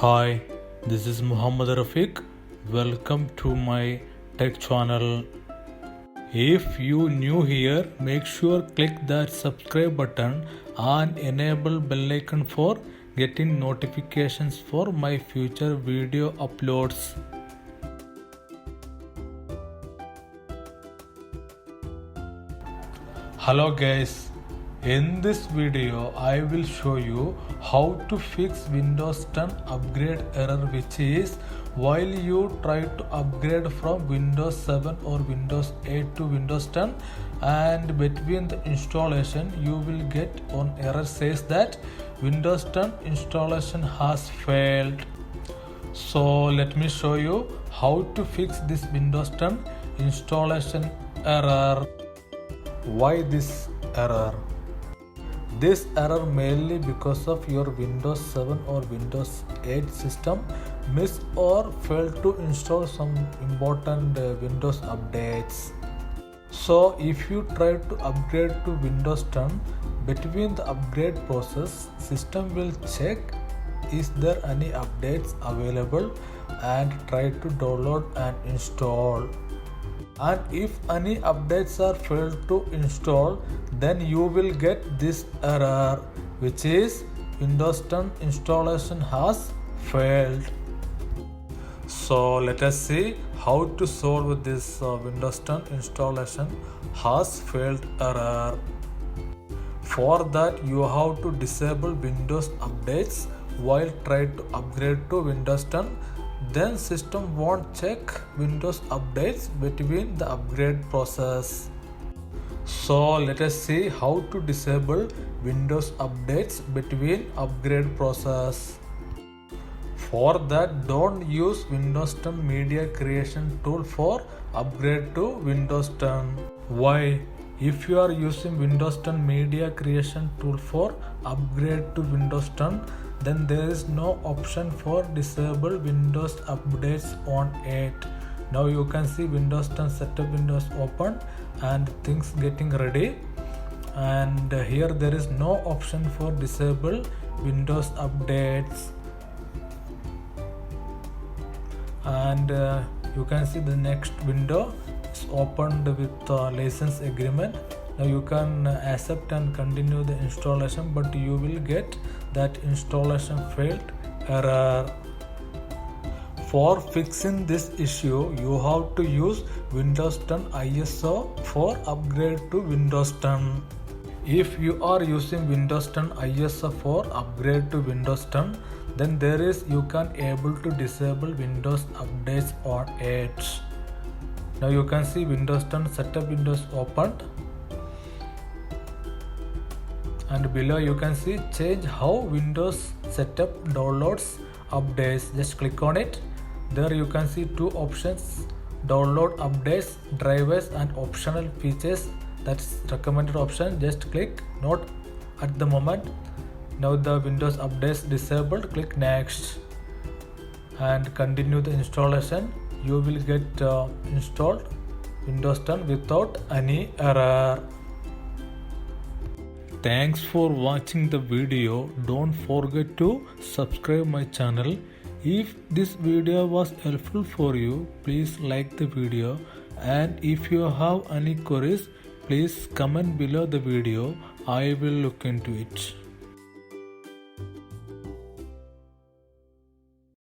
Hi, this is Muhammad Rafiq. Welcome to my tech channel. If you new here, make sure click that subscribe button and enable bell icon for getting notifications for my future video uploads. Hello guys, in this video I will show you how to fix Windows 10 upgrade error, which is while you try to upgrade from Windows 7 or Windows 8 to Windows 10, and between the installation you will get an error says that Windows 10 installation has failed. So let me show you how to fix this Windows 10 installation error. Why this error? This error mainly because of your Windows 7 or Windows 8 system miss or fail to install some important Windows updates. So if you try to upgrade to Windows 10, between the upgrade process, system will check is there any updates available and try to download and install. And if any updates are failed to install, then you will get this error, which is Windows 10 installation has failed. So let us see how to solve this Windows 10 installation has failed error. For that, you have to disable Windows updates while try to upgrade to Windows 10. Then system won't check Windows updates between the upgrade process. So let us see how to disable Windows updates between upgrade process. For that, don't use Windows 10 media creation tool for upgrade to Windows 10. Why? If you are using Windows 10 media creation tool for upgrade to Windows 10, then there is no option for disable Windows updates on it. Now you can see Windows 10 setup windows open and things getting ready, and here there is no option for disable Windows updates. And you can see the next window is opened with license agreement. Now you can accept and continue the installation, but you will get that installation failed error. For fixing this issue, you have to use Windows 10 ISO for upgrade to Windows 10. If you are using Windows 10 ISO for upgrade to Windows 10, then you can able to disable Windows updates on it. Now you can see Windows 10 setup windows opened, and below you can see change how Windows setup downloads updates. Just click on it. There you can see two options: download updates, drivers, and optional features. That's recommended option. Just click not at the moment. Now the Windows updates disabled. Click next and continue the installation. You will get installed Windows 10 without any error. Thanks for watching the video. Don't forget to subscribe my channel. If this video was helpful for you, please like the video, and if you have any queries, please comment below the video. I will look into it.